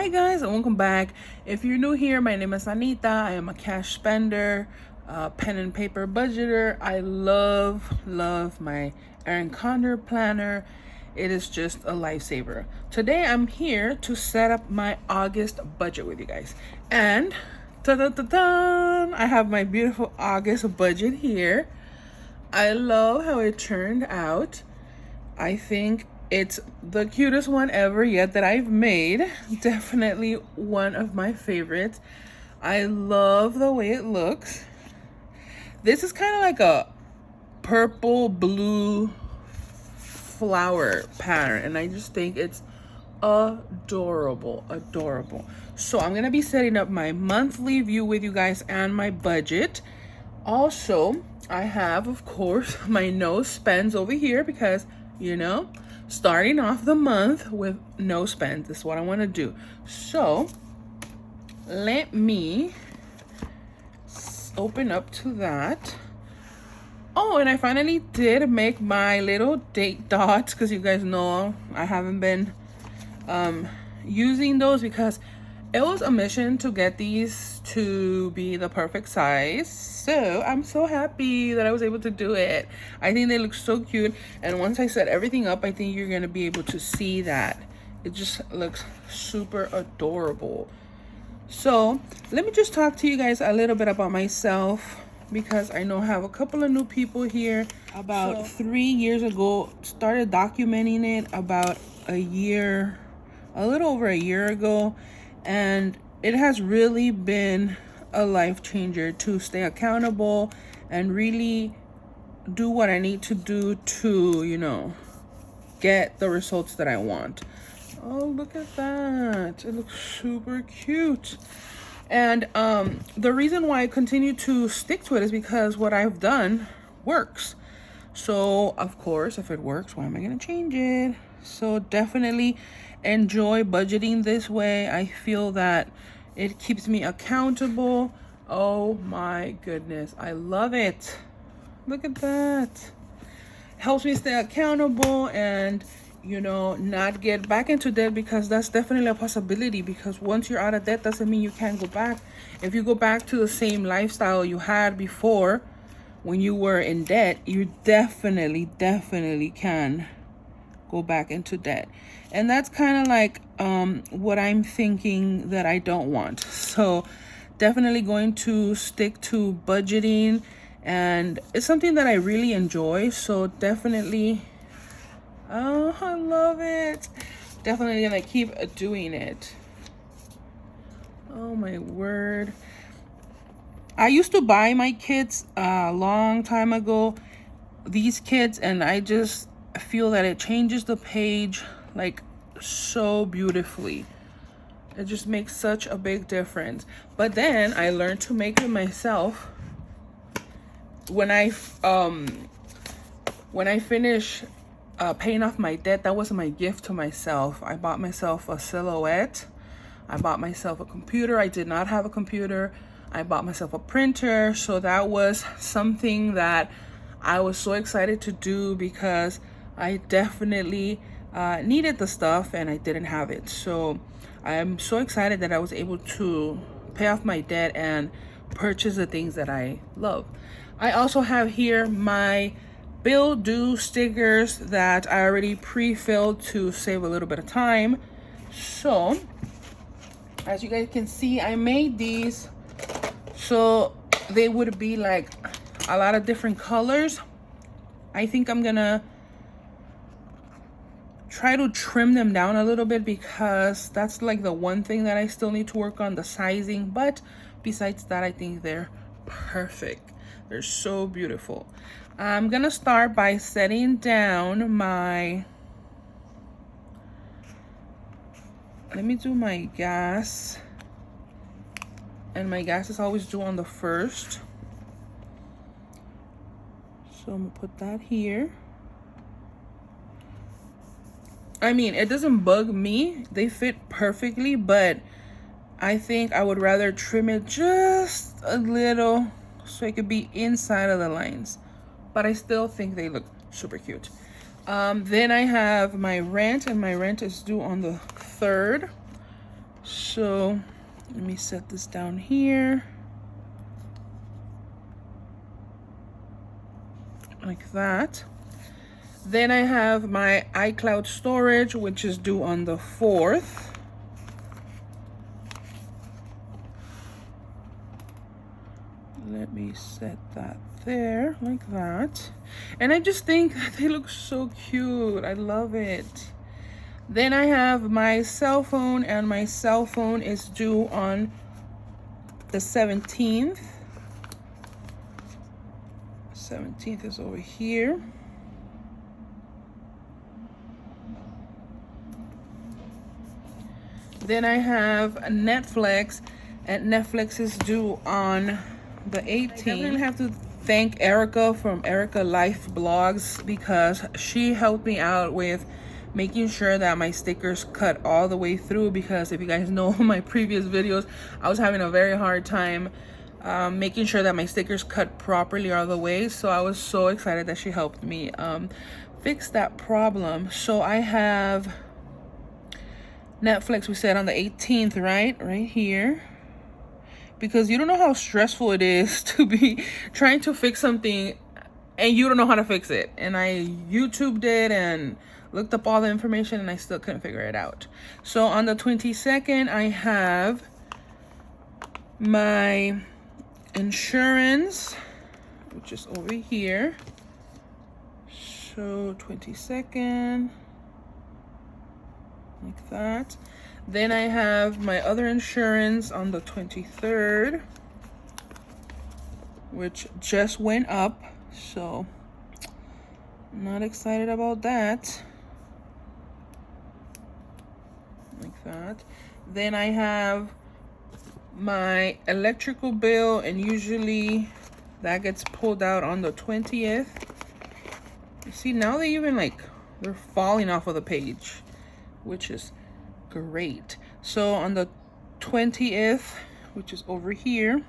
Hi guys, and welcome back. If you're new here, my name is Anita. I am a cash spender, pen and paper budgeter. I love my Erin Condor planner. It is just a lifesaver. Today I'm here to set up my August budget with you guys. And ta-da-ta-da! I have my beautiful August budget here. I love how it turned out. I think it's the cutest one ever yet that I've made. Definitely one of my favorites. I love the way it looks. This is kind of like a purple blue flower pattern, and I just think it's adorable. So I'm gonna be setting up my monthly view with you guys and my budget. Also, I have, of course, my no spends over here because, you know, starting off the month with no spends is what I want to do. So let me open up to that. Oh, and I finally did make my little date dots because you guys know I haven't been using those because it was a mission to get these to be the perfect size. So I'm so happy that I was able to do it. I think they look so cute. And once I set everything up, I think you're going to be able to see that. It just looks super adorable. So let me just talk to you guys a little bit about myself because I know I have a couple of new people here. About 3 years ago, started documenting it about a little over a year ago. And it has really been a life changer to stay accountable and really do what I need to do to, you know, get the results that I want. Oh, look at that. It looks super cute. And the reason why I continue to stick to it is because what I've done works. So, of course, if it works, why am I going to change it? So definitely enjoy budgeting this way. I feel that it keeps me accountable. Oh my goodness, I love it. Look at that. Helps me stay accountable and, you know, not get back into debt, because that's definitely a possibility, because once you're out of debt doesn't mean you can't go back. If you go back to the same lifestyle you had before when you were in debt, you definitely can go back into debt. And that's kind of like what I'm thinking that I don't want. So definitely going to stick to budgeting, and it's something that I really enjoy. So definitely, oh, I love it. Definitely gonna keep doing it. Oh my word. I used to buy my kids a long time ago these kits, and I just feel that it changes the page like so beautifully. It just makes such a big difference. But then I learned to make it myself. When I finish paying off my debt, that was my gift to myself. I bought myself a silhouette. I bought myself a computer. I did not have a computer. I bought myself a printer. So that was something that I was so excited to do because I definitely needed the stuff and I didn't have it. So I'm so excited that I was able to pay off my debt and purchase the things that I love. I also have here my bill due stickers that I already pre-filled to save a little bit of time. So as you guys can see, I made these so they would be like a lot of different colors. I think I'm gonna try to trim them down a little bit because that's like the one thing that I still need to work on, the sizing. But besides that, I think they're perfect. They're so beautiful. I'm gonna start by setting down my, let me do my gas. And my gas is always due on the 1st. So I'm gonna put that here. I mean, it doesn't bug me. They fit perfectly, but I think I would rather trim it just a little so it could be inside of the lines. But I still think they look super cute. Then I have my rent, and my rent is due on the 3rd. So let me set this down here. Like that. Then I have my iCloud storage, which is due on the 4th. Let me set that there like that. And I just think they look so cute. I love it. Then I have my cell phone, and my cell phone is due on the 17th. 17th is over here. Then I have Netflix, and Netflix is due on the 18th. I definitely have to thank Erica from Erica Life Blogs, because she helped me out with making sure that my stickers cut all the way through, because if you guys know my previous videos, I was having a very hard time making sure that my stickers cut properly all the way. So I was so excited that she helped me fix that problem. So I have Netflix, we said on the 18th, right here, because you don't know how stressful it is to be trying to fix something and you don't know how to fix it. And I YouTubed it and looked up all the information, and I still couldn't figure it out. So on the 22nd, I have my insurance, which is over here. So 22nd, like that. Then I have my other insurance on the 23rd, which just went up, so I'm not excited about that. Like that. Then I have my electrical bill, and usually that gets pulled out on the 20th. You see, now they even they're falling off of the page, which is great. So on the 20th, which is over here,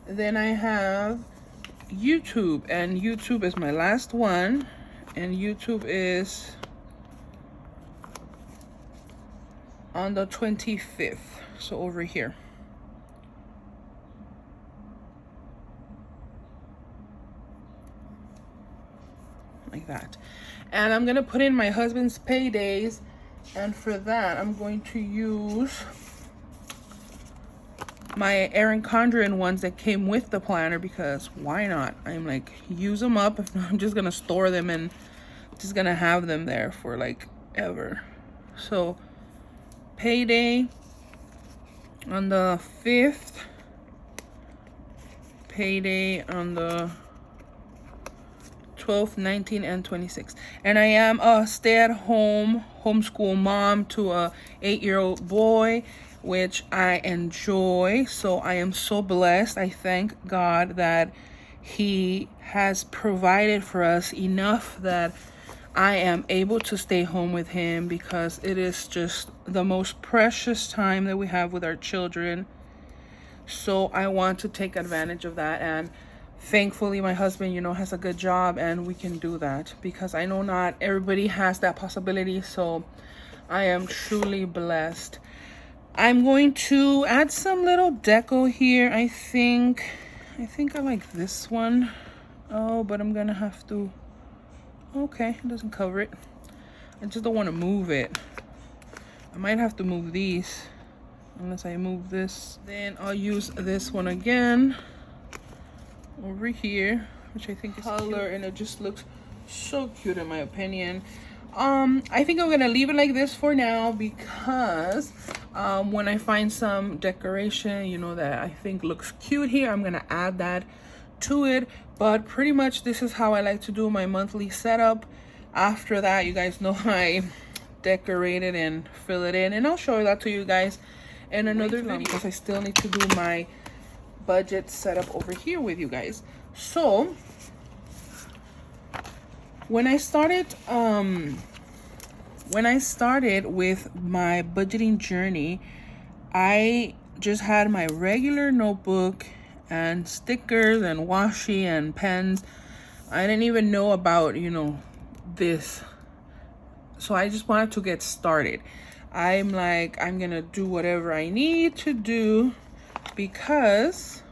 then I have YouTube, and YouTube is my last one, and YouTube is on the 25th, so over here. Like that. And I'm gonna put in my husband's paydays, and for that I'm going to use my Erin Condren ones that came with the planner, because why not? I'm use them up. If not, I'm just gonna store them and just gonna have them there for ever. So payday on the 5th, payday on the 12th, 19th, and 26th. And I am a stay-at-home homeschool mom to a 8-year-old boy, which I enjoy. So I am so blessed. I thank God that he has provided for us enough that I am able to stay home with him, because it is just the most precious time that we have with our children. So I want to take advantage of that, and thankfully my husband, has a good job, and we can do that, because I know not everybody has that possibility. So I am truly blessed. I'm going to add some little deco here. I think I like this one. Oh, but I'm gonna have to, okay, it doesn't cover it. I just don't want to move it. I might have to move these unless I move this. Then I'll use this one again over here, which I think is color, and it just looks so cute in my opinion. I think I'm gonna leave it like this for now, because when I find some decoration, that I think looks cute here, I'm gonna add that to it. But pretty much this is how I like to do my monthly setup. After that, you guys know I decorate it and fill it in, and I'll show that to you guys in another video, because I still need to do my budget setup over here with you guys. So when I started with my budgeting journey, I just had my regular notebook and stickers and washi and pens. I didn't even know about this, so I just wanted to get started. I'm like, I'm gonna do whatever I need to do because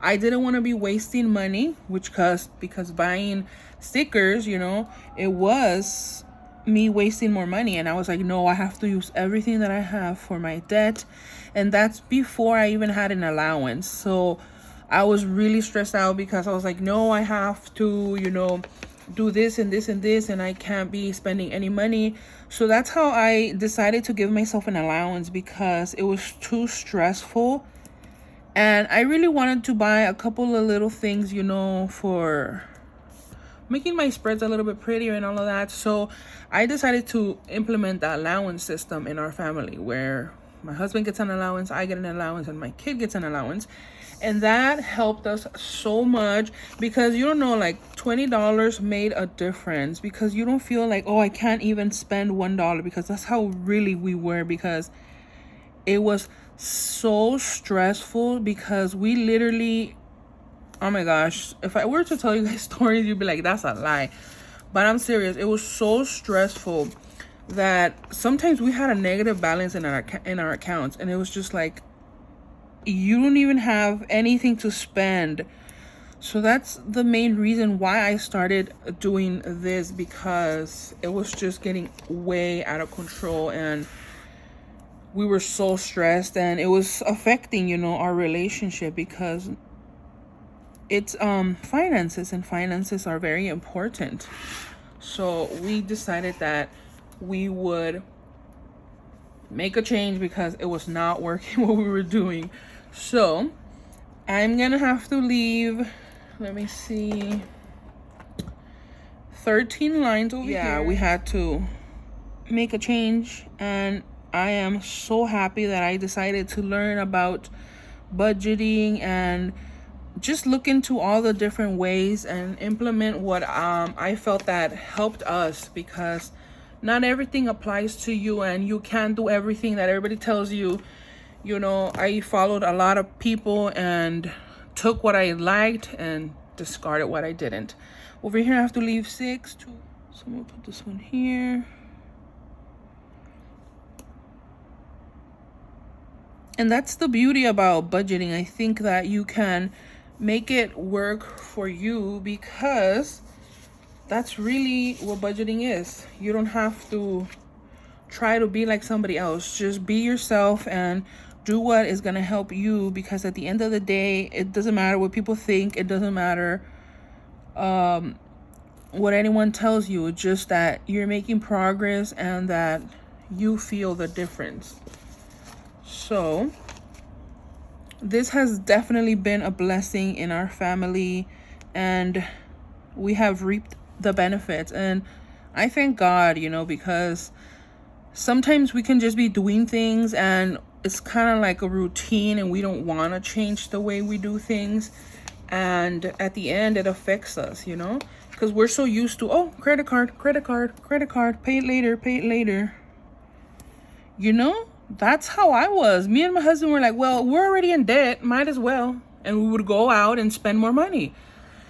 I didn't want to be wasting money, because buying stickers, you know, it was me wasting more money. And I was like, no, I have to use everything that I have for my debt. And that's before I even had an allowance. So I was really stressed out because I was like, no, I have to, you know, do this and this and this, and I can't be spending any money. So that's how I decided to give myself an allowance, because it was too stressful. And I really wanted to buy a couple of little things, you know, for making my spreads a little bit prettier and all of that. So I decided to implement the allowance system in our family, where my husband gets an allowance, I get an allowance, and my kid gets an allowance. And that helped us so much, because you don't know, like $20 made a difference, because you don't feel like, oh, I can't even spend $1, because that's how really we were, because it was so stressful, because we literally, oh my gosh, if I were to tell you guys stories, you'd be like, that's a lie. But I'm serious. It was so stressful that sometimes we had a negative balance in our accounts, and it was just like, you don't even have anything to spend. So that's the main reason why I started doing this, because it was just getting way out of control, and we were so stressed, and it was affecting, you know, our relationship, because it's finances, and finances are very important. So we decided that we would make a change, because it was not working what we were doing. So I'm gonna have to leave, let me see, 13 lines over here. Yeah, we had to make a change, and I am so happy that I decided to learn about budgeting and just look into all the different ways and implement what I felt that helped us, because not everything applies to you, and you can't do everything that everybody tells you. You know, I followed a lot of people and took what I liked and discarded what I didn't. Over here I have to leave 6 to, so I'm gonna put this one here. And that's the beauty about budgeting. I think that you can make it work for you, because that's really what budgeting is. You don't have to try to be like somebody else. Just be yourself and do what is going to help you, because at the end of the day, it doesn't matter what people think. It doesn't matter what anyone tells you. It's just that you're making progress and that you feel the difference. So this has definitely been a blessing in our family, and we have reaped the benefits. And I thank God, you know, because sometimes we can just be doing things and it's kind of like a routine, and we don't want to change the way we do things. And at the end, it affects us, you know, because we're so used to, oh, credit card, pay it later. You know, that's how I was. Me and my husband were like, well, we're already in debt, might as well. And we would go out and spend more money.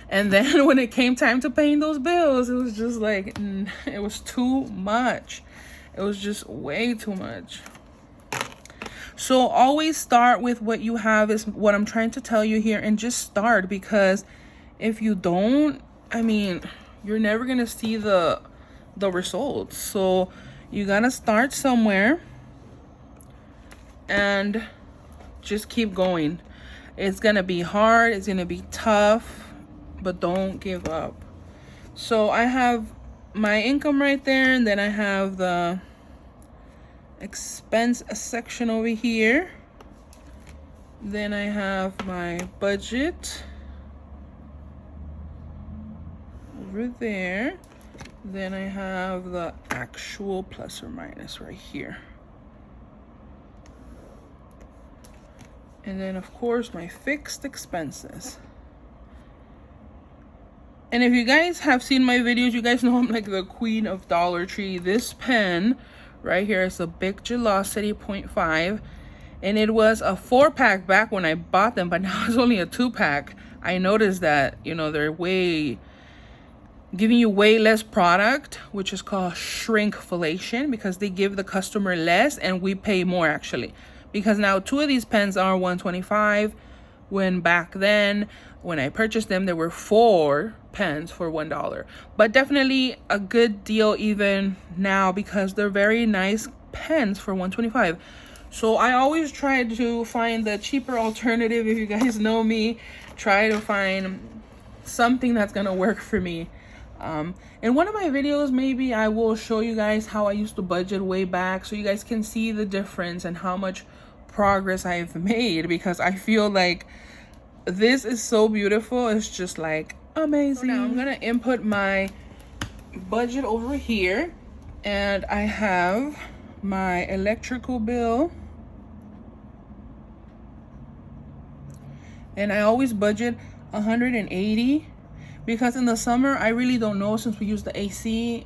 And then when it came time to paying those bills, it was just like, it was too much. It was just way too much. So always start with what you have, is what I'm trying to tell you here, and just start, because if you don't, I mean, you're never going to see the results. So you got to start somewhere and just keep going. It's going to be hard. It's going to be tough, but don't give up. So I have my income right there, and then I have the expense section over here. Then I have my budget over there. Then I have the actual plus or minus right here. And then of course my fixed expenses. And if you guys have seen my videos, you guys know I'm like the queen of Dollar Tree. This pen right here is a Big Gelosity 0.5, and it was a 4-pack back when I bought them, but now it's only a 2-pack. I noticed that, you know, they're way giving you way less product, which is called shrinkflation, because they give the customer less and we pay more actually. Because now 2 of these pens are $1.25, when back then when I purchased them there were 4 pens for $1. But definitely a good deal even now, because they're very nice pens for $1.25. So I always try to find the cheaper alternative. If you guys know me, try to find something that's gonna work for me. In one of my videos, maybe I will show you guys how I used to budget way back, so you guys can see the difference and how much progress I've made, because I feel like this is so beautiful. It's just like amazing. So now I'm gonna input my budget over here, and I have my electrical bill, and I always budget 180, because in the summer I really don't know, since we use the AC,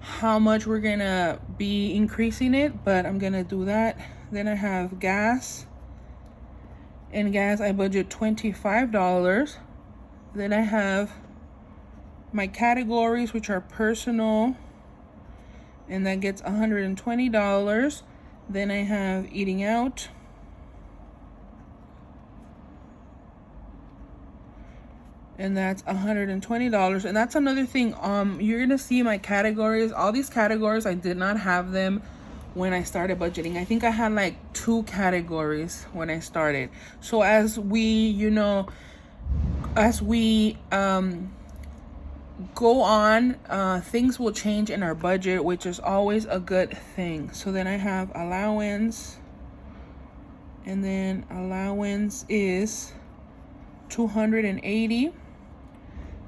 how much we're gonna be increasing it, but I'm gonna do that. Then I have gas, and gas I budget $25. Then I have my categories, which are personal, and that gets $120. Then I have eating out, and that's $120. And that's another thing, you're gonna see my categories. All these categories, I did not have them when I started budgeting. I think I had like 2 categories when I started. So as we go on, things will change in our budget, which is always a good thing. So then I have allowance, and then allowance is $280.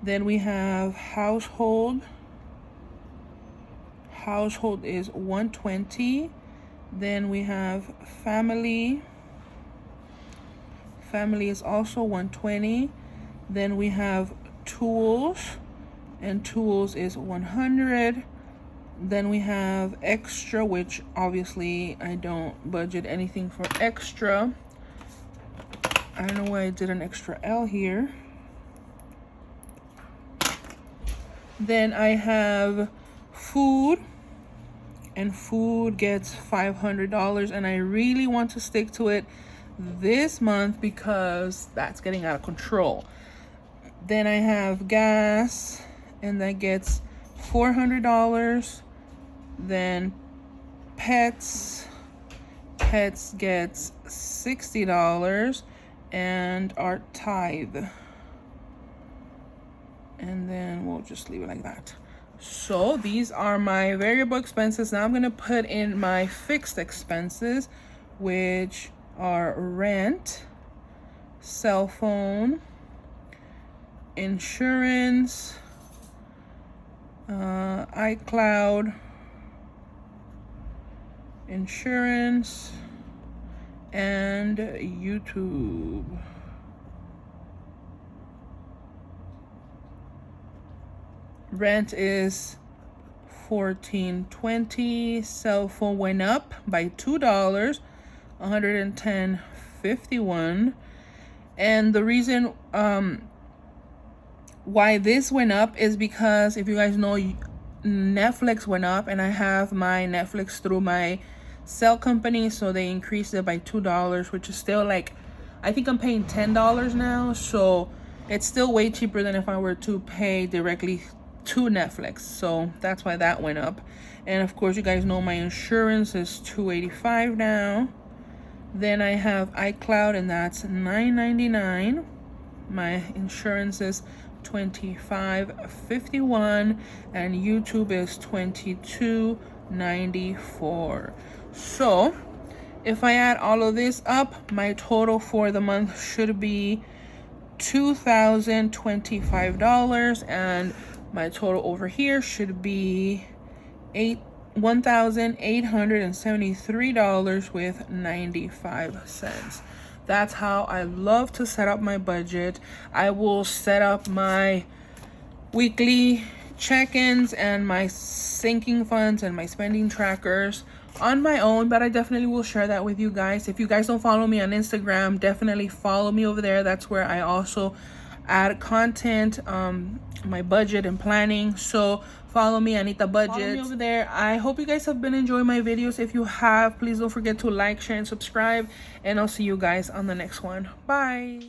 Then we have household is $120. Then we have family is also $120. Then we have tools, and tools is $100. Then we have extra, which obviously I don't budget anything for extra. I don't know why I did an extra L here. Then I have food, and food gets $500, and I really want to stick to it this month because that's getting out of control. Then I have gas, and that gets $400. Then pets gets $60, and our tithe, and then we'll just leave it like that. So these are my variable expenses. Now I'm going to put in my fixed expenses, which are rent, cell phone, insurance, iCloud, insurance, and YouTube. Rent is $14.20. Cell phone went up by $2, $110.51. And the reason why this went up is because, if you guys know, Netflix went up, and I have my Netflix through my cell company, so they increased it by $2, which is still like, I think I'm paying $10 now, so it's still way cheaper than if I were to pay directly to Netflix. So that's why that went up. And of course, you guys know my insurance is $285 now. Then I have iCloud, and that's $9.99. My insurance is $25.51, and YouTube is $22.94. So if I add all of this up, my total for the month should be $2,025, and my total over here should be $1,873.95. That's how I love to set up my budget. I will set up my weekly check-ins and my sinking funds and my spending trackers on my own, but I definitely will share that with you guys. If you guys don't follow me on Instagram, definitely follow me over there. That's where I also add content, my budget and planning. So follow me, Anita Budget. Follow me over there. I hope you guys have been enjoying my videos. If you have, please don't forget to like, share, and subscribe. And I'll see you guys on the next one. Bye.